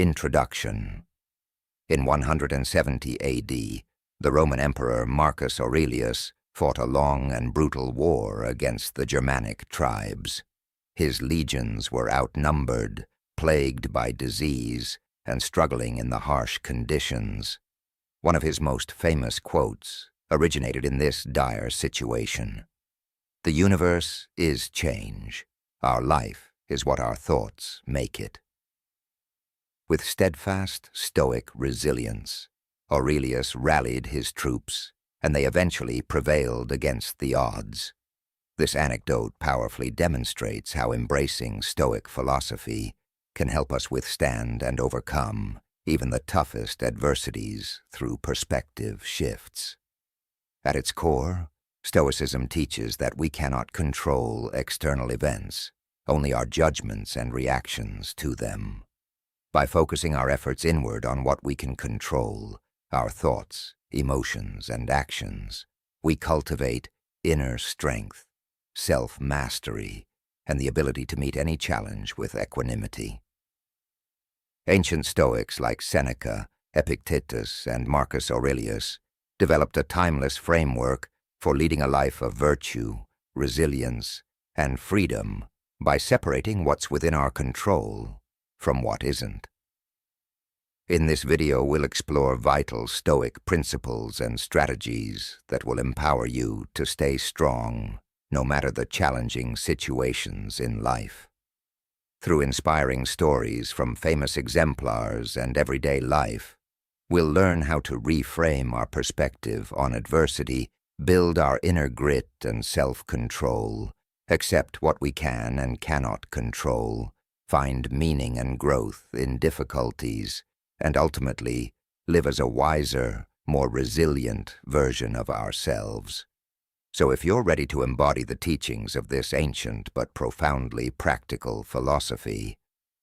Introduction. In 170 AD, the Roman Emperor Marcus Aurelius fought a long and brutal war against the Germanic tribes. His legions were outnumbered, plagued by disease, and struggling in the harsh conditions. One of his most famous quotes originated in this dire situation: "The universe is change. Our life is what our thoughts make it." With steadfast, stoic resilience, Aurelius rallied his troops, and they eventually prevailed against the odds. This anecdote powerfully demonstrates how embracing Stoic philosophy can help us withstand and overcome even the toughest adversities through perspective shifts. At its core, Stoicism teaches that we cannot control external events, only our judgments and reactions to them. By focusing our efforts inward on what we can control, our thoughts, emotions, and actions, we cultivate inner strength, self-mastery, and the ability to meet any challenge with equanimity. Ancient Stoics like Seneca, Epictetus, and Marcus Aurelius developed a timeless framework for leading a life of virtue, resilience, and freedom by separating what's within our control from what isn't. In this video, we'll explore vital Stoic principles and strategies that will empower you to stay strong no matter the challenging situations in life. Through inspiring stories from famous exemplars and everyday life, we'll learn how to reframe our perspective on adversity, build our inner grit and self-control, accept what we can and cannot control, find meaning and growth in difficulties, and ultimately live as a wiser, more resilient version of ourselves. So if you're ready to embody the teachings of this ancient but profoundly practical philosophy,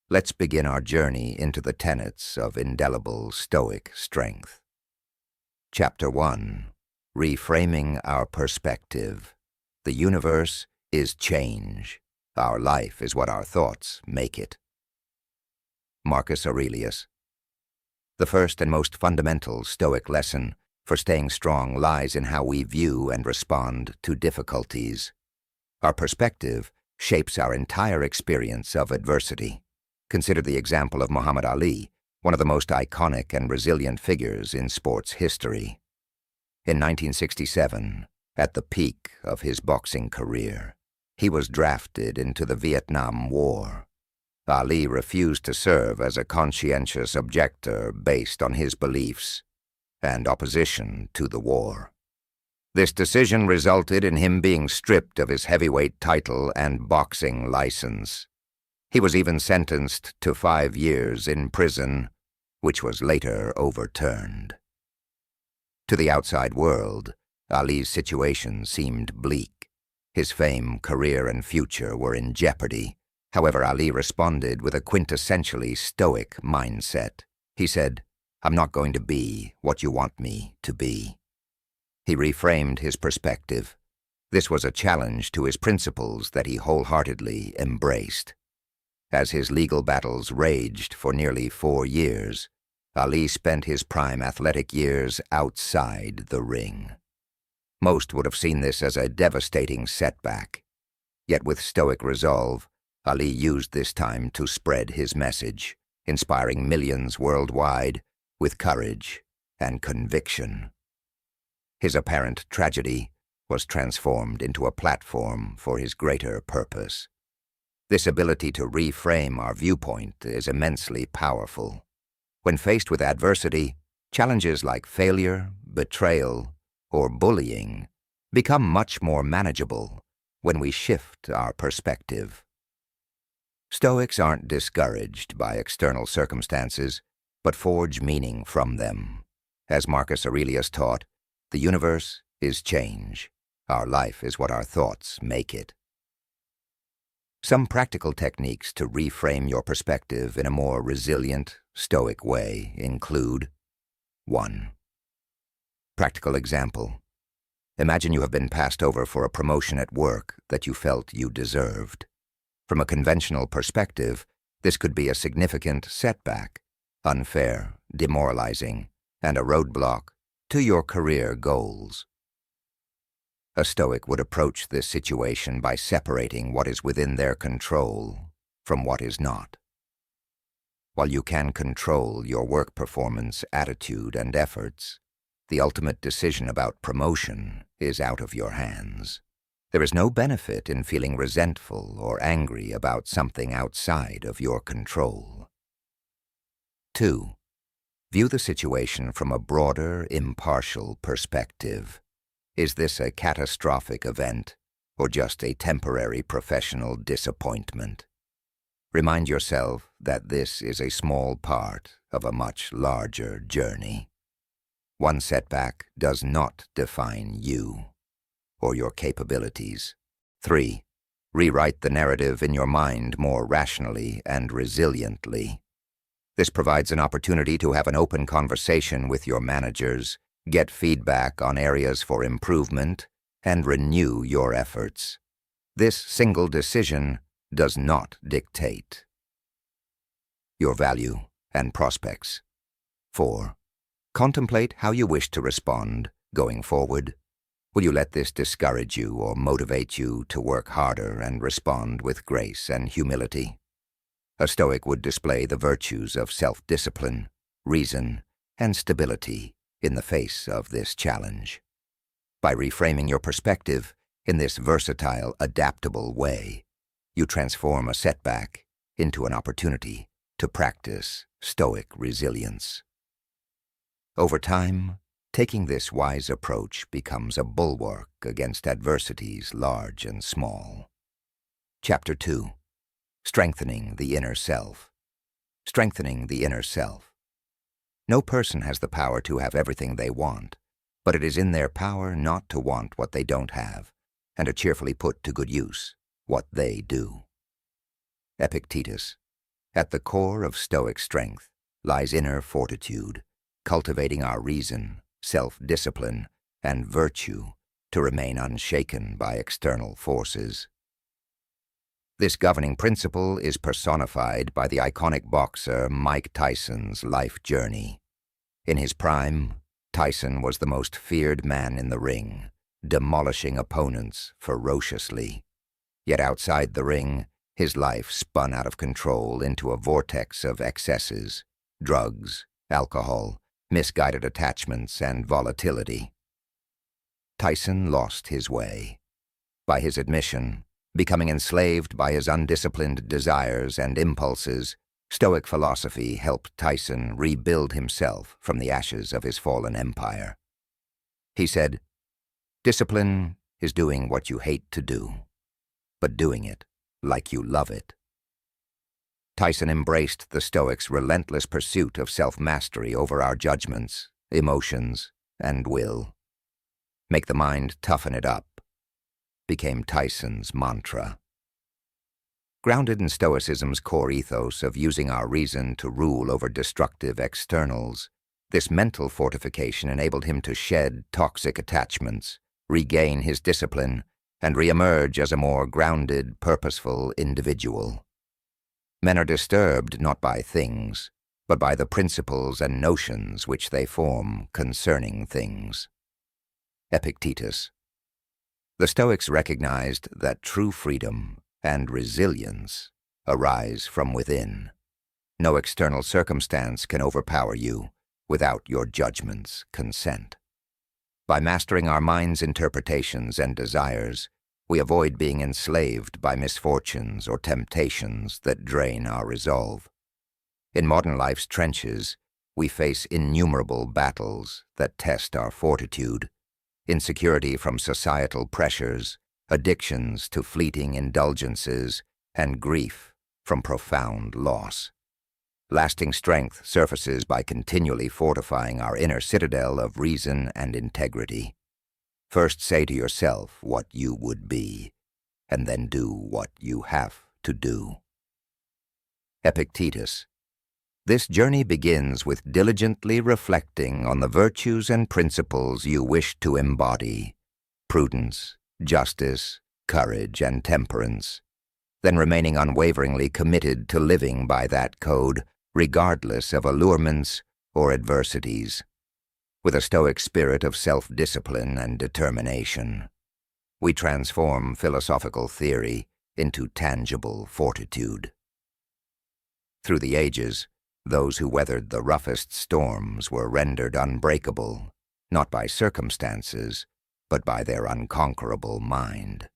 let's begin our journey into the tenets of indelible Stoic strength. Chapter 1. Reframing our perspective. The universe is change. Our life is what our thoughts make it. Marcus Aurelius. The first and most fundamental Stoic lesson for staying strong lies in how we view and respond to difficulties. Our perspective shapes our entire experience of adversity. Consider the example of Muhammad Ali, one of the most iconic and resilient figures in sports history. In 1967, at the peak of his boxing career, he was drafted into the Vietnam War. Ali refused to serve as a conscientious objector based on his beliefs and opposition to the war. This decision resulted in him being stripped of his heavyweight title and boxing license. He was even sentenced to 5 years in prison, which was later overturned. To the outside world, Ali's situation seemed bleak. His fame, career, and future were in jeopardy. However, Ali responded with a quintessentially Stoic mindset. He said, "I'm not going to be what you want me to be." He reframed his perspective. This was a challenge to his principles that he wholeheartedly embraced. As his legal battles raged for nearly 4 years, Ali spent his prime athletic years outside the ring. Most would have seen this as a devastating setback. Yet with Stoic resolve, Ali used this time to spread his message, inspiring millions worldwide with courage and conviction. His apparent tragedy was transformed into a platform for his greater purpose. This ability to reframe our viewpoint is immensely powerful. When faced with adversity, challenges like failure, betrayal, or bullying become much more manageable when we shift our perspective. Stoics aren't discouraged by external circumstances, but forge meaning from them. As Marcus Aurelius taught, the universe is change. Our life is what our thoughts make it. Some practical techniques to reframe your perspective in a more resilient, Stoic way include: 1. Practical example. Imagine you have been passed over for a promotion at work that you felt you deserved. From a conventional perspective, this could be a significant setback. unfair, demoralizing, and a roadblock to your career goals. A Stoic would approach this situation by separating what is within their control from what is not. While you can control your work performance, attitude, and efforts, the ultimate decision about promotion is out of your hands. There is no benefit in feeling resentful or angry about something outside of your control. 2. View the situation from a broader, impartial perspective. Is this a catastrophic event or just a temporary professional disappointment? Remind yourself that this is a small part of a much larger journey. One setback does not define you or your capabilities. 3. Rewrite the narrative in your mind more rationally and resiliently. This provides an opportunity to have an open conversation with your managers, get feedback on areas for improvement, and renew your efforts. This single decision does not dictate your value and prospects. 4. Contemplate how you wish to respond going forward. Will you let this discourage you or motivate you to work harder and respond with grace and humility? A Stoic would display the virtues of self-discipline, reason, and stability in the face of this challenge. By reframing your perspective in this versatile, adaptable way, you transform a setback into an opportunity to practice Stoic resilience. Over time, taking this wise approach becomes a bulwark against adversities large and small. Chapter 2. Strengthening the Inner Self. Strengthening the inner self. No person has the power to have everything they want, but it is in their power not to want what they don't have, and to cheerfully put to good use what they do. Epictetus. At the core of Stoic strength lies inner fortitude, cultivating our reason, self-discipline, and virtue to remain unshaken by external forces. This governing principle is personified by the iconic boxer Mike Tyson's life journey. In his prime, Tyson was the most feared man in the ring, demolishing opponents ferociously. Yet outside the ring, his life spun out of control into a vortex of excesses, drugs, alcohol, misguided attachments, and volatility. Tyson lost his way. By his admission, becoming enslaved by his undisciplined desires and impulses, Stoic philosophy helped Tyson rebuild himself from the ashes of his fallen empire. He said, "Discipline is doing what you hate to do, but doing it like you love it." Tyson embraced the Stoics' relentless pursuit of self-mastery over our judgments, emotions, and will. "Make the mind toughen it up" became Tyson's mantra. Grounded in Stoicism's core ethos of using our reason to rule over destructive externals, this mental fortification enabled him to shed toxic attachments, regain his discipline, and re-emerge as a more grounded, purposeful individual. Men are disturbed not by things, but by the principles and notions which they form concerning things. Epictetus. The Stoics recognized that true freedom and resilience arise from within. No external circumstance can overpower you without your judgment's consent. By mastering our mind's interpretations and desires, we avoid being enslaved by misfortunes or temptations that drain our resolve. In modern life's trenches, we face innumerable battles that test our fortitude: insecurity from societal pressures, addictions to fleeting indulgences, and grief from profound loss. Lasting strength surfaces by continually fortifying our inner citadel of reason and integrity. First say to yourself what you would be, and then do what you have to do. Epictetus. This journey begins with diligently reflecting on the virtues and principles you wish to embody: prudence, justice, courage, and temperance, then remaining unwaveringly committed to living by that code, regardless of allurements or adversities. With a Stoic spirit of self-discipline and determination, we transform philosophical theory into tangible fortitude. Through the ages, those who weathered the roughest storms were rendered unbreakable, not by circumstances, but by their unconquerable mind.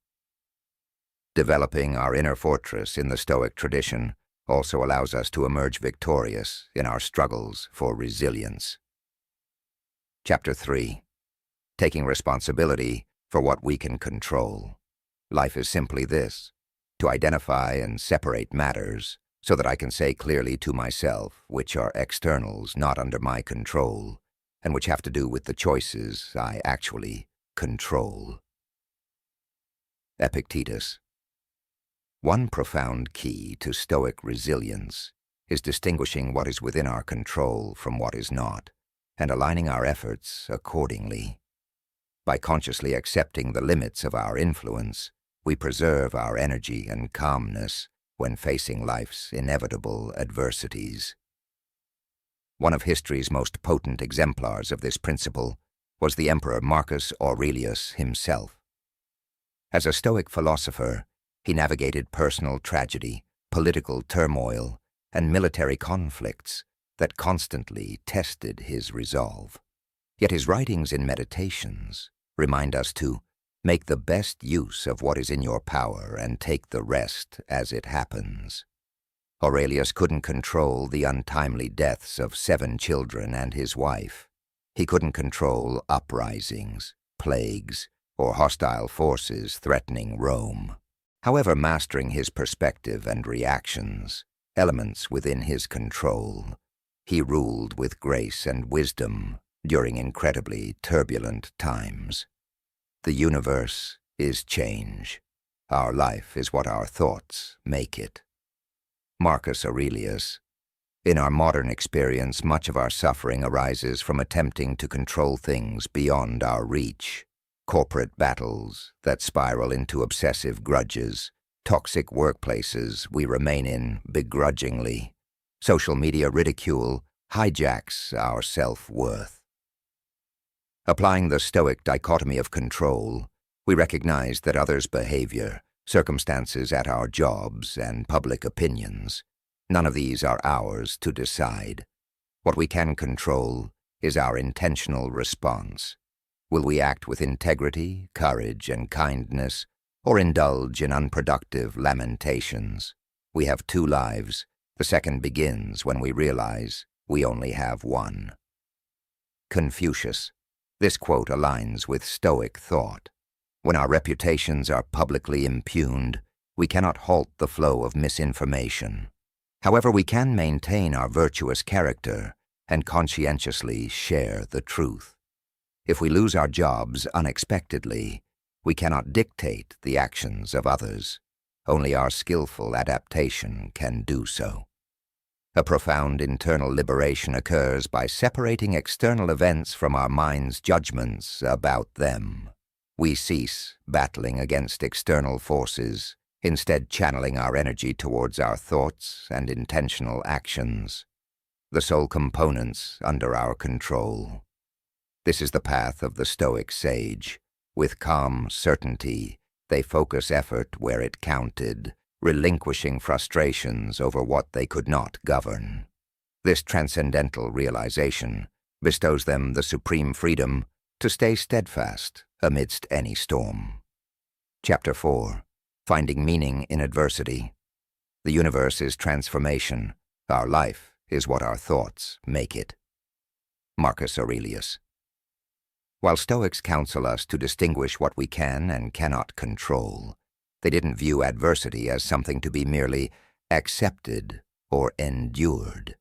Developing our inner fortress in the Stoic tradition also allows us to emerge victorious in our struggles for resilience. Chapter 3. Taking responsibility for what we can control. Life is simply this: to identify and separate matters so that I can say clearly to myself which are externals not under my control and which have to do with the choices I actually control. Epictetus. One profound key to Stoic resilience is distinguishing what is within our control from what is not, and aligning our efforts accordingly. By consciously accepting the limits of our influence, we preserve our energy and calmness when facing life's inevitable adversities. One of history's most potent exemplars of this principle was the Emperor Marcus Aurelius himself. As a Stoic philosopher, he navigated personal tragedy, political turmoil, and military conflicts that constantly tested his resolve. Yet his writings and meditations remind us to make the best use of what is in your power and take the rest as it happens. Aurelius couldn't control the untimely deaths of 7 children and his wife. He couldn't control uprisings, plagues, or hostile forces threatening Rome. However, mastering his perspective and reactions, elements within his control, he ruled with grace and wisdom during incredibly turbulent times. The universe is change. Our life is what our thoughts make it. Marcus Aurelius. In our modern experience, much of our suffering arises from attempting to control things beyond our reach. Corporate battles that spiral into obsessive grudges, toxic workplaces we remain in begrudgingly, social media ridicule hijacks our self-worth. Applying the Stoic dichotomy of control, we recognize that others' behavior, circumstances at our jobs, and public opinions, none of these are ours to decide. What we can control is our intentional response. Will we act with integrity, courage, and kindness, or indulge in unproductive lamentations? We have 2 lives. The second begins when we realize we only have one. Confucius. This quote aligns with Stoic thought. When our reputations are publicly impugned, we cannot halt the flow of misinformation. However, we can maintain our virtuous character and conscientiously share the truth. If we lose our jobs unexpectedly, we cannot dictate the actions of others. Only our skillful adaptation can do so. A profound internal liberation occurs by separating external events from our mind's judgments about them. We cease battling against external forces, instead channeling our energy towards our thoughts and intentional actions, the sole components under our control. This is the path of the Stoic sage. With calm certainty, they focus effort where it counted, relinquishing frustrations over what they could not govern. This transcendental realization bestows them the supreme freedom to stay steadfast amidst any storm. Chapter 4. Finding meaning in adversity. The universe is transformation. Our life is what our thoughts make it. Marcus Aurelius. While Stoics counsel us to distinguish what we can and cannot control, they didn't view adversity as something to be merely accepted or endured.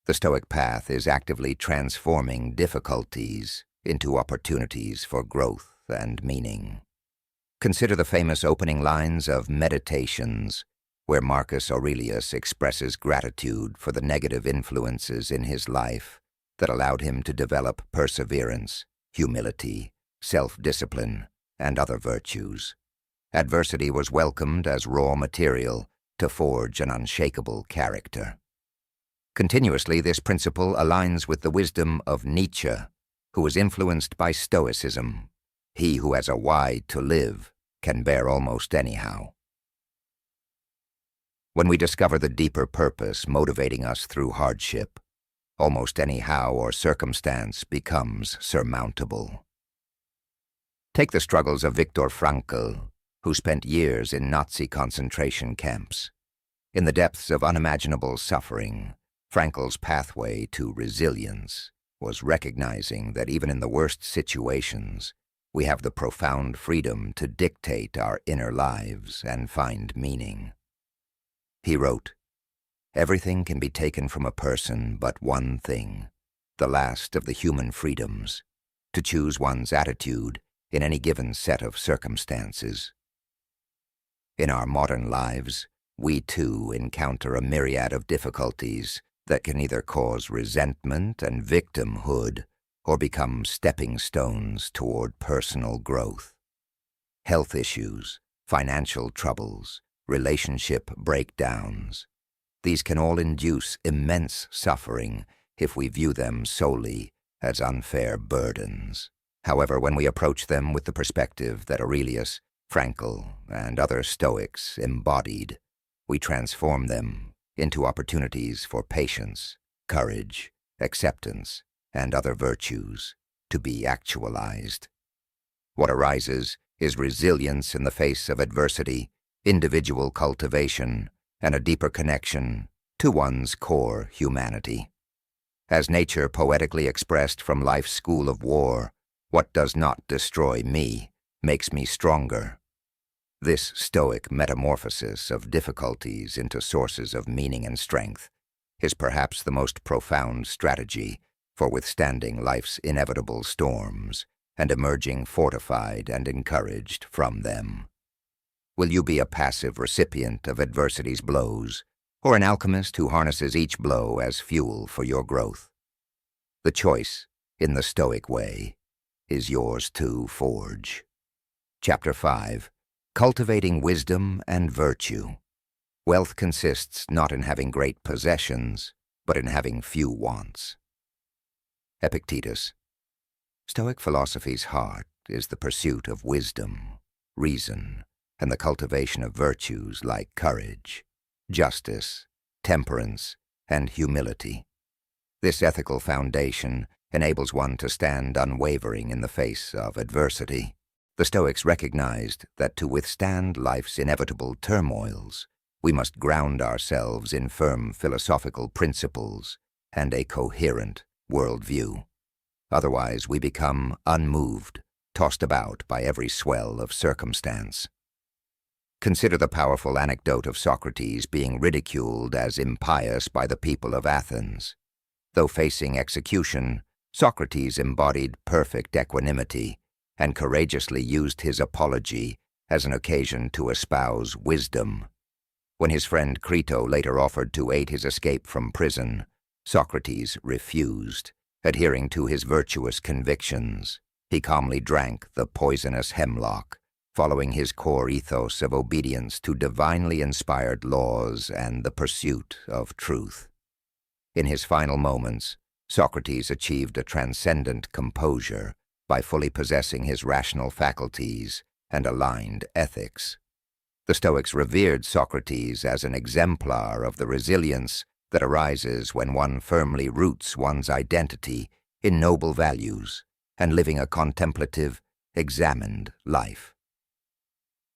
The Stoic path is actively transforming difficulties into opportunities for growth and meaning. Consider the famous opening lines of Meditations, where Marcus Aurelius expresses gratitude for the negative influences in his life that allowed him to develop perseverance, humility, self-discipline, and other virtues. Adversity was welcomed as raw material to forge an unshakable character. Continuously, this principle aligns with the wisdom of Nietzsche, who was influenced by Stoicism. He who has a why to live can bear almost anyhow. When we discover the deeper purpose motivating us through hardship, almost any how or circumstance becomes surmountable. Take the struggles of Viktor Frankl, who spent years in Nazi concentration camps. In the depths of unimaginable suffering, Frankl's pathway to resilience was recognizing that even in the worst situations, we have the profound freedom to dictate our inner lives and find meaning. He wrote, "Everything can be taken from a person but one thing, the last of the human freedoms, to choose one's attitude in any given set of circumstances." In our modern lives, we too encounter a myriad of difficulties that can either cause resentment and victimhood or become stepping stones toward personal growth. Health issues, financial troubles, relationship breakdowns. These can all induce immense suffering if we view them solely as unfair burdens. However, when we approach them with the perspective that Aurelius, Frankl, and other Stoics embodied, we transform them into opportunities for patience, courage, acceptance, and other virtues to be actualized. What arises is resilience in the face of adversity, individual cultivation, and a deeper connection to one's core humanity. As nature poetically expressed from life's school of war, what does not destroy me makes me stronger. This Stoic metamorphosis of difficulties into sources of meaning and strength is perhaps the most profound strategy for withstanding life's inevitable storms and emerging fortified and encouraged from them. Will you be a passive recipient of adversity's blows, or an alchemist who harnesses each blow as fuel for your growth? The choice, in the Stoic way, is yours to forge. Chapter 5. Cultivating Wisdom and Virtue. Wealth consists not in having great possessions, but in having few wants. Epictetus. Stoic philosophy's heart is the pursuit of wisdom, reason, and the cultivation of virtues like courage, justice, temperance, and humility. This ethical foundation enables one to stand unwavering in the face of adversity. The Stoics recognized that to withstand life's inevitable turmoils, we must ground ourselves in firm philosophical principles and a coherent worldview. Otherwise, we become unmoved, tossed about by every swell of circumstance. Consider the powerful anecdote of Socrates being ridiculed as impious by the people of Athens. Though facing execution, Socrates embodied perfect equanimity and courageously used his apology as an occasion to espouse wisdom. When his friend Crito later offered to aid his escape from prison, Socrates refused, adhering to his virtuous convictions. He calmly drank the poisonous hemlock, following his core ethos of obedience to divinely inspired laws and the pursuit of truth. In his final moments, Socrates achieved a transcendent composure by fully possessing his rational faculties and aligned ethics. The Stoics revered Socrates as an exemplar of the resilience that arises when one firmly roots one's identity in noble values and living a contemplative, examined life.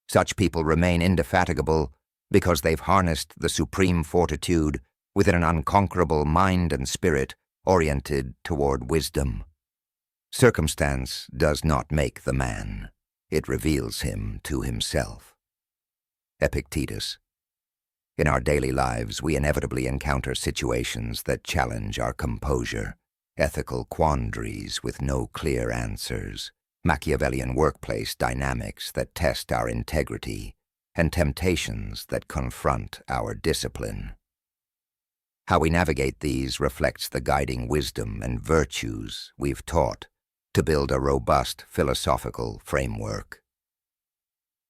Such people remain indefatigable because they've harnessed the supreme fortitude within an unconquerable mind and spirit oriented toward wisdom. Circumstance does not make the man. It reveals him to himself. Epictetus. In our daily lives, we inevitably encounter situations that challenge our composure, ethical quandaries with no clear answers, Machiavellian workplace dynamics that test our integrity, and temptations that confront our discipline. How we navigate these reflects the guiding wisdom and virtues we've taught to build a robust philosophical framework.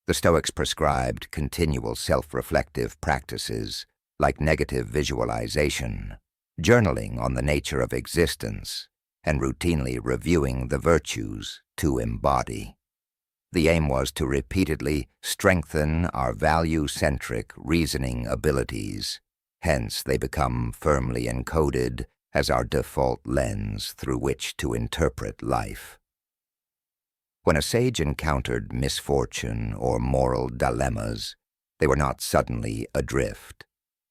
The Stoics prescribed continual self-reflective practices like negative visualization, journaling on the nature of existence, and routinely reviewing the virtues to embody. The aim was to repeatedly strengthen our value-centric reasoning abilities. Hence, they become firmly encoded as our default lens through which to interpret life. When a sage encountered misfortune or moral dilemmas, they were not suddenly adrift.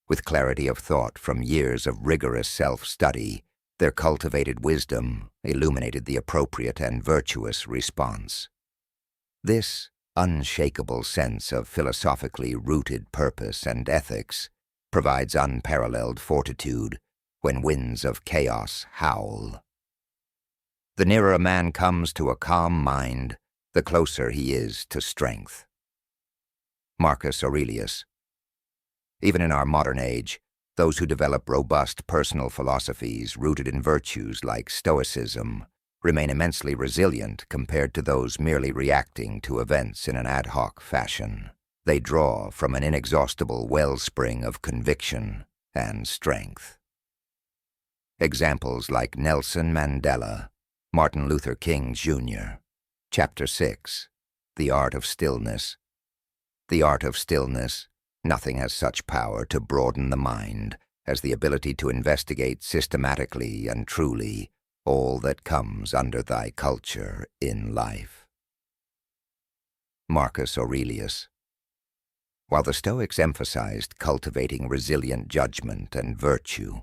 With clarity of thought from years of rigorous self-study, their cultivated wisdom illuminated the appropriate and virtuous response. This unshakable sense of philosophically rooted purpose and ethics provides unparalleled fortitude when winds of chaos howl. The nearer a man comes to a calm mind, the closer he is to strength. Marcus Aurelius. Even in our modern age, those who develop robust personal philosophies rooted in virtues like Stoicism remain immensely resilient compared to those merely reacting to events in an ad hoc fashion. They draw from an inexhaustible wellspring of conviction and strength. Examples like Nelson Mandela, Martin Luther King Jr. Chapter 6. The Art of Stillness. The art of stillness. Nothing has such power to broaden the mind as the ability to investigate systematically and truly all that comes under thy culture in life. Marcus Aurelius. While the Stoics emphasized cultivating resilient judgment and virtue,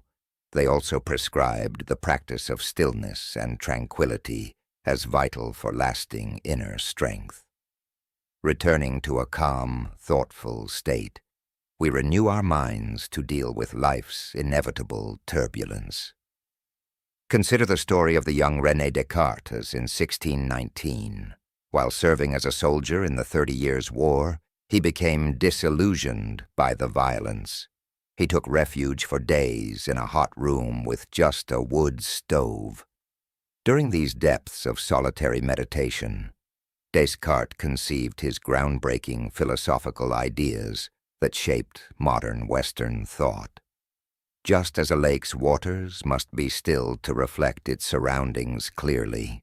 they also prescribed the practice of stillness and tranquility as vital for lasting inner strength. Returning to a calm, thoughtful state, we renew our minds to deal with life's inevitable turbulence. Consider the story of the young René Descartes in 1619. While serving as a soldier in the 30 Years' War, he became disillusioned by the violence. He took refuge for days in a hot room with just a wood stove. During these depths of solitary meditation, Descartes conceived his groundbreaking philosophical ideas that shaped modern Western thought. Just as a lake's waters must be stilled to reflect its surroundings clearly,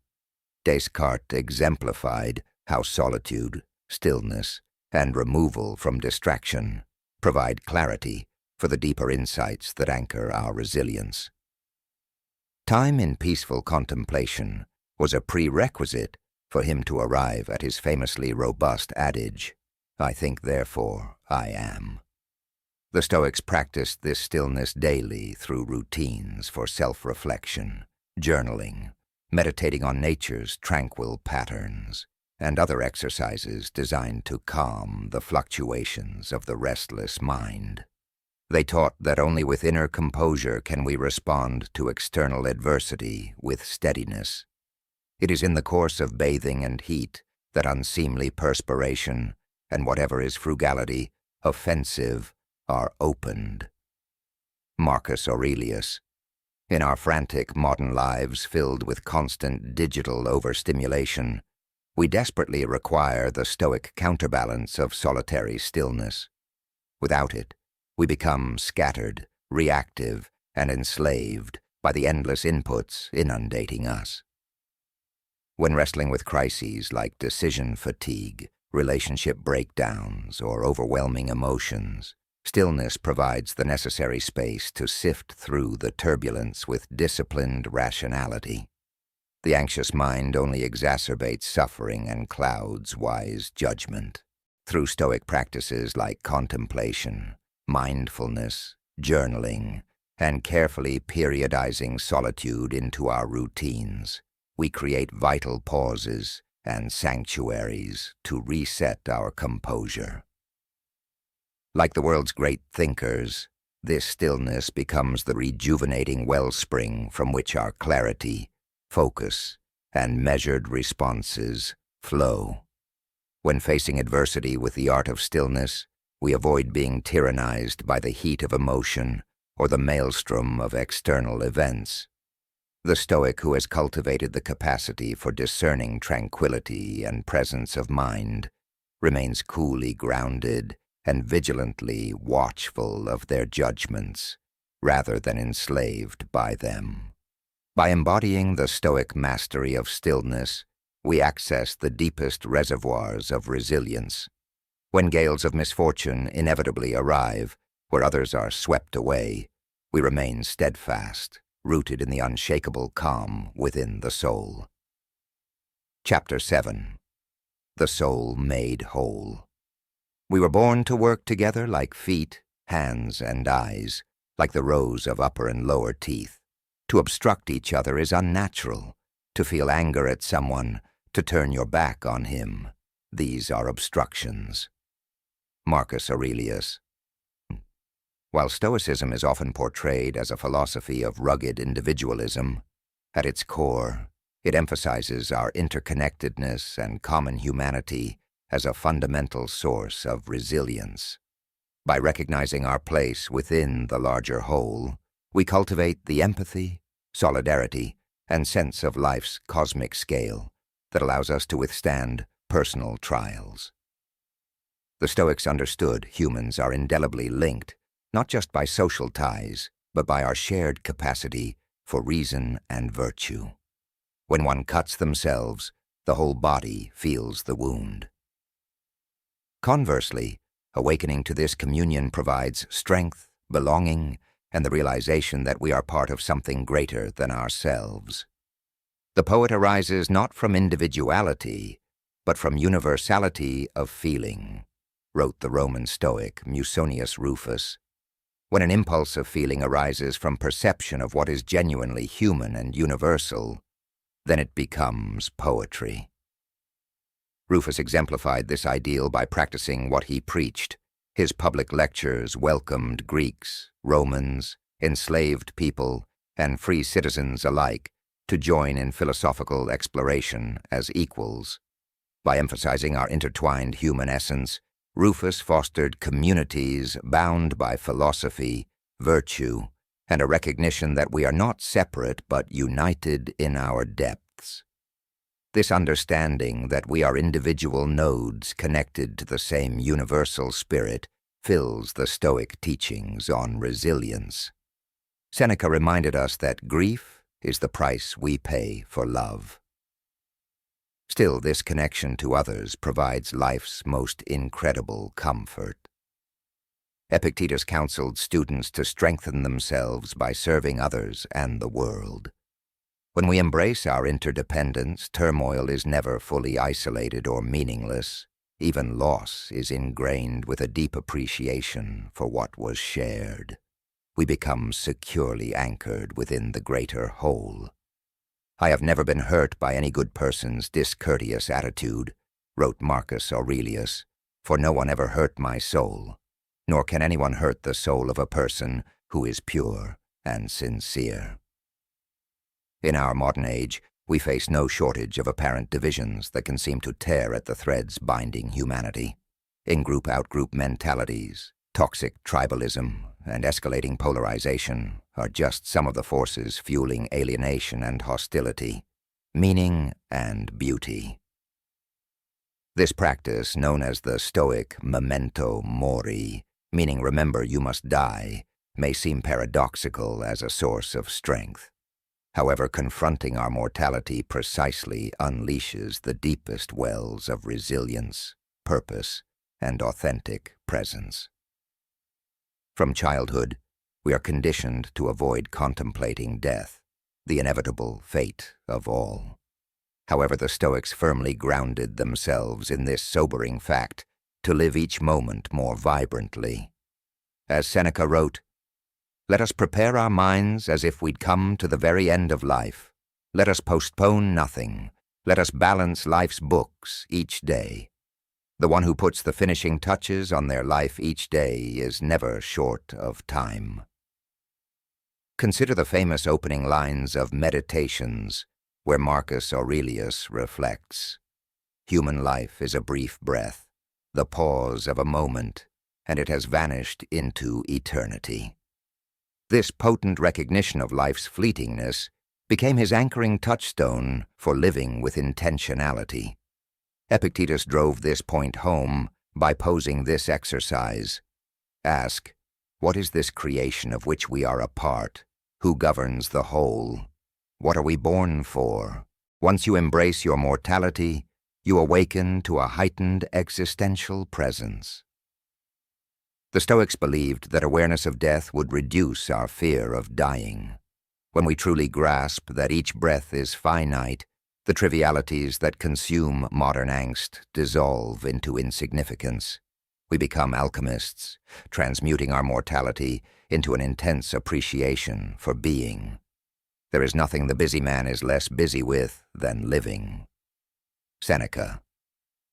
Descartes exemplified how solitude, stillness, and removal from distraction provide clarity for the deeper insights that anchor our resilience. Time in peaceful contemplation was a prerequisite for him to arrive at his famously robust adage, "I think, therefore I am." The Stoics practiced this stillness daily through routines for self-reflection, journaling, meditating on nature's tranquil patterns, and other exercises designed to calm the fluctuations of the restless mind. They taught that only with inner composure can we respond to external adversity with steadiness. It is in the course of bathing and heat that unseemly perspiration and whatever is frugality offensive are opened. Marcus Aurelius. In our frantic modern lives filled with constant digital overstimulation, we desperately require the Stoic counterbalance of solitary stillness. Without it, we become scattered, reactive, and enslaved by the endless inputs inundating us. When wrestling with crises like decision fatigue, relationship breakdowns, or overwhelming emotions, stillness provides the necessary space to sift through the turbulence with disciplined rationality. The anxious mind only exacerbates suffering and clouds wise judgment. Through Stoic practices like contemplation, mindfulness, journaling, and carefully periodizing solitude into our routines, we create vital pauses and sanctuaries to reset our composure. Like the world's great thinkers, this stillness becomes the rejuvenating wellspring from which our clarity, focus, and measured responses flow. When facing adversity with the art of stillness, we avoid being tyrannized by the heat of emotion or the maelstrom of external events. The Stoic who has cultivated the capacity for discerning tranquility and presence of mind remains coolly grounded and vigilantly watchful of their judgments, rather than enslaved by them. By embodying the Stoic mastery of stillness, we access the deepest reservoirs of resilience. When gales of misfortune inevitably arrive, where others are swept away, we remain steadfast, rooted in the unshakable calm within the soul. Chapter 7. The Soul Made Whole. We were born to work together like feet, hands, and eyes, like the rows of upper and lower teeth. To obstruct each other is unnatural. To feel anger at someone, to turn your back on him, these are obstructions. Marcus Aurelius. While Stoicism is often portrayed as a philosophy of rugged individualism, at its core, it emphasizes our interconnectedness and common humanity as a fundamental source of resilience. By recognizing our place within the larger whole, we cultivate the empathy, solidarity, and sense of life's cosmic scale that allows us to withstand personal trials. The Stoics understood humans are indelibly linked, not just by social ties, but by our shared capacity for reason and virtue. When one cuts themselves, the whole body feels the wound. Conversely, awakening to this communion provides strength, belonging, and the realization that we are part of something greater than ourselves. The poet arises not from individuality, but from universality of feeling, wrote the Roman Stoic Musonius Rufus. When an impulse of feeling arises from perception of what is genuinely human and universal, then it becomes poetry. Rufus exemplified this ideal by practicing what he preached. His public lectures welcomed Greeks, Romans, enslaved people, and free citizens alike to join in philosophical exploration as equals. By emphasizing our intertwined human essence, Rufus fostered communities bound by philosophy, virtue, and a recognition that we are not separate but united in our depths. This understanding that we are individual nodes connected to the same universal spirit fills the Stoic teachings on resilience. Seneca reminded us that grief is the price we pay for love. Still, this connection to others provides life's most incredible comfort. Epictetus counseled students to strengthen themselves by serving others and the world. When we embrace our interdependence, turmoil is never fully isolated or meaningless. Even loss is ingrained with a deep appreciation for what was shared. We become securely anchored within the greater whole. I have never been hurt by any good person's discourteous attitude, wrote Marcus Aurelius, for no one ever hurt my soul, nor can anyone hurt the soul of a person who is pure and sincere. In our modern age, we face no shortage of apparent divisions that can seem to tear at the threads binding humanity. In-group out-group mentalities, toxic tribalism, and escalating polarization are just some of the forces fueling alienation and hostility, meaning and beauty. This practice, known as the Stoic memento mori, meaning remember you must die, may seem paradoxical as a source of strength. However, confronting our mortality precisely unleashes the deepest wells of resilience, purpose, and authentic presence. From childhood, we are conditioned to avoid contemplating death, the inevitable fate of all. However, the Stoics firmly grounded themselves in this sobering fact to live each moment more vibrantly. As Seneca wrote, "Let us prepare our minds as if we'd come to the very end of life. Let us postpone nothing. Let us balance life's books each day. The one who puts the finishing touches on their life each day is never short of time." Consider the famous opening lines of Meditations, where Marcus Aurelius reflects, "Human life is a brief breath, the pause of a moment, and it has vanished into eternity." This potent recognition of life's fleetingness became his anchoring touchstone for living with intentionality. Epictetus drove this point home by posing this exercise. Ask, What is this creation of which we are a part? Who governs the whole? What are we born for? Once you embrace your mortality, you awaken to a heightened existential presence. The Stoics believed that awareness of death would reduce our fear of dying. When we truly grasp that each breath is finite, the trivialities that consume modern angst dissolve into insignificance. We become alchemists, transmuting our mortality into an intense appreciation for being. There is nothing the busy man is less busy with than living. Seneca.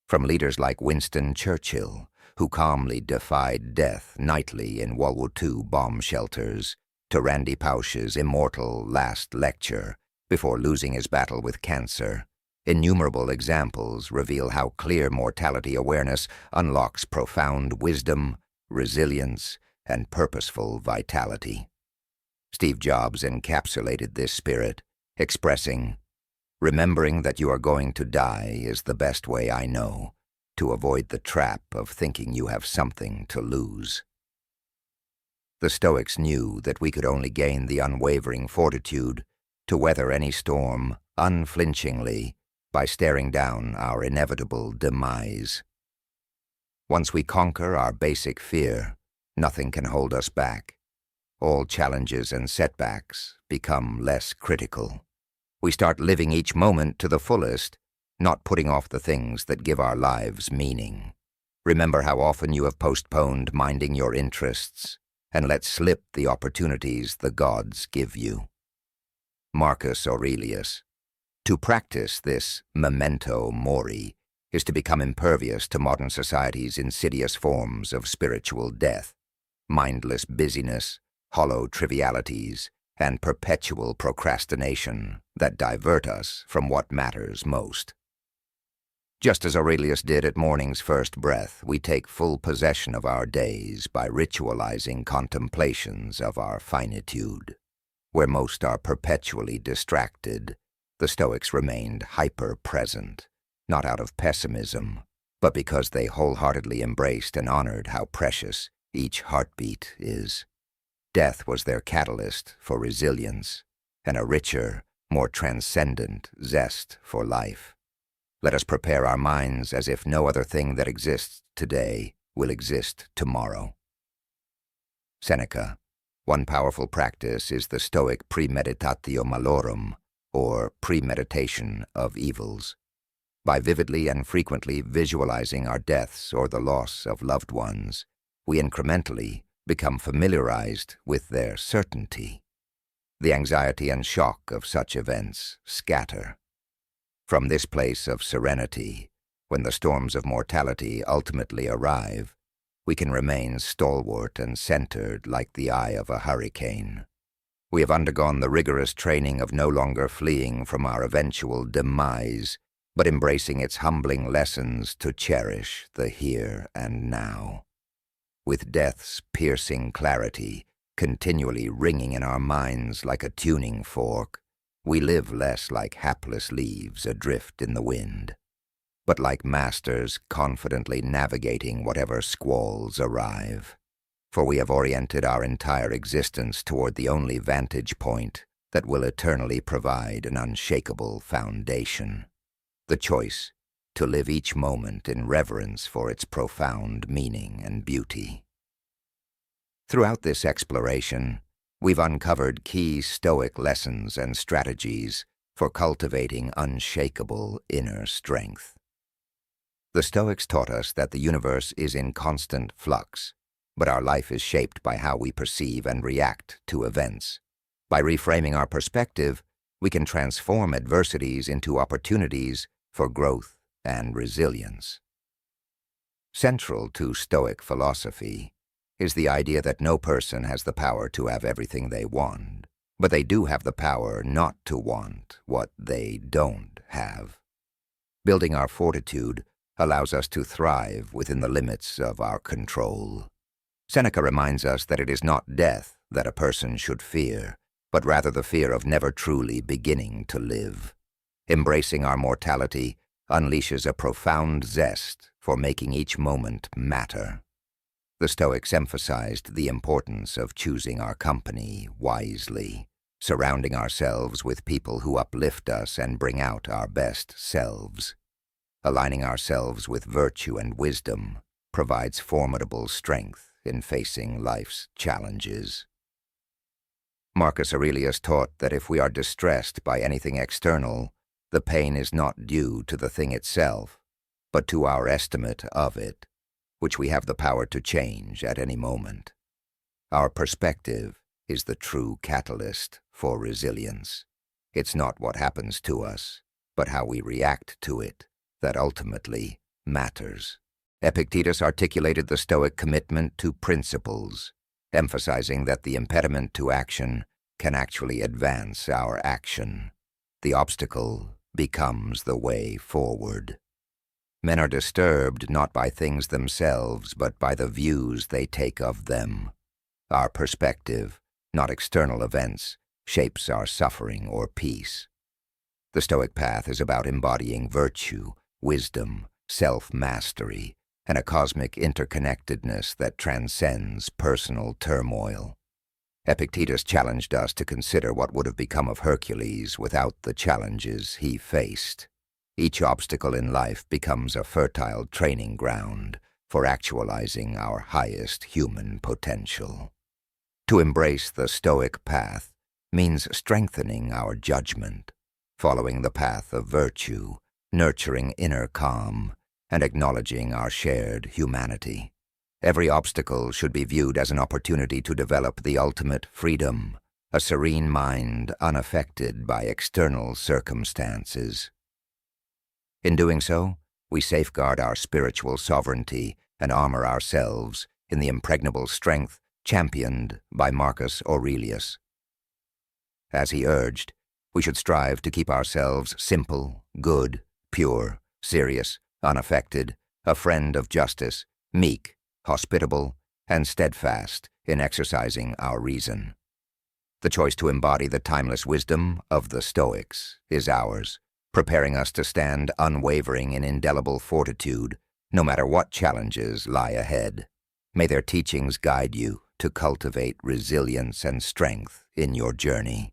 From leaders like Winston Churchill, who calmly defied death nightly in World War II bomb shelters, to Randy Pausch's immortal last lecture before losing his battle with cancer, innumerable examples reveal how clear mortality awareness unlocks profound wisdom, resilience, and purposeful vitality. Steve Jobs encapsulated this spirit, expressing, "Remembering that you are going to die is the best way I know to avoid the trap of thinking you have something to lose." The Stoics knew that we could only gain the unwavering fortitude to weather any storm unflinchingly by staring down our inevitable demise. Once we conquer our basic fear, nothing can hold us back. All challenges and setbacks become less critical. We start living each moment to the fullest, not putting off the things that give our lives meaning. Remember how often you have postponed minding your interests and let slip the opportunities the gods give you. Marcus Aurelius. To practice this memento mori is to become impervious to modern society's insidious forms of spiritual death, mindless busyness, hollow trivialities, and perpetual procrastination that divert us from what matters most. Just as Aurelius did at morning's first breath, we take full possession of our days by ritualizing contemplations of our finitude. Where most are perpetually distracted, the Stoics remained hyper-present, not out of pessimism, but because they wholeheartedly embraced and honored how precious each heartbeat is. Death was their catalyst for resilience and a richer, more transcendent zest for life. Let us prepare our minds as if no other thing that exists today will exist tomorrow. Seneca. One powerful practice is the Stoic premeditatio malorum, or premeditation of evils. By vividly and frequently visualizing our deaths or the loss of loved ones, we incrementally become familiarized with their certainty. The anxiety and shock of such events scatter. From this place of serenity, when the storms of mortality ultimately arrive, we can remain stalwart and centered like the eye of a hurricane. We have undergone the rigorous training of no longer fleeing from our eventual demise, but embracing its humbling lessons to cherish the here and now. With death's piercing clarity continually ringing in our minds like a tuning fork, we live less like hapless leaves adrift in the wind, but like masters confidently navigating whatever squalls arrive. For we have oriented our entire existence toward the only vantage point that will eternally provide an unshakable foundation. The choice to live each moment in reverence for its profound meaning and beauty. Throughout this exploration, we've uncovered key Stoic lessons and strategies for cultivating unshakable inner strength. The Stoics taught us that the universe is in constant flux, but our life is shaped by how we perceive and react to events. By reframing our perspective, we can transform adversities into opportunities for growth and resilience. Central to Stoic philosophy is the idea that no person has the power to have everything they want, but they do have the power not to want what they don't have. Building our fortitude allows us to thrive within the limits of our control. Seneca reminds us that it is not death that a person should fear, but rather the fear of never truly beginning to live. Embracing our mortality unleashes a profound zest for making each moment matter. The Stoics emphasized the importance of choosing our company wisely, surrounding ourselves with people who uplift us and bring out our best selves. Aligning ourselves with virtue and wisdom provides formidable strength in facing life's challenges. Marcus Aurelius taught that if we are distressed by anything external, the pain is not due to the thing itself, but to our estimate of it, which we have the power to change at any moment. Our perspective is the true catalyst for resilience. It's not what happens to us, but how we react to it that ultimately matters. Epictetus articulated the Stoic commitment to principles, emphasizing that the impediment to action can actually advance our action. The obstacle becomes the way forward. Men are disturbed not by things themselves, but by the views they take of them. Our perspective, not external events, shapes our suffering or peace. The Stoic path is about embodying virtue, wisdom, self-mastery, and a cosmic interconnectedness that transcends personal turmoil. Epictetus challenged us to consider what would have become of Hercules without the challenges he faced. Each obstacle in life becomes a fertile training ground for actualizing our highest human potential. To embrace the Stoic path means strengthening our judgment, following the path of virtue, nurturing inner calm, and acknowledging our shared humanity. Every obstacle should be viewed as an opportunity to develop the ultimate freedom, a serene mind unaffected by external circumstances. In doing so, we safeguard our spiritual sovereignty and armor ourselves in the impregnable strength championed by Marcus Aurelius. As he urged, we should strive to keep ourselves simple, good, pure, serious, unaffected, a friend of justice, meek, hospitable, and steadfast in exercising our reason. The choice to embody the timeless wisdom of the Stoics is ours, preparing us to stand unwavering in indelible fortitude, no matter what challenges lie ahead. May their teachings guide you to cultivate resilience and strength in your journey.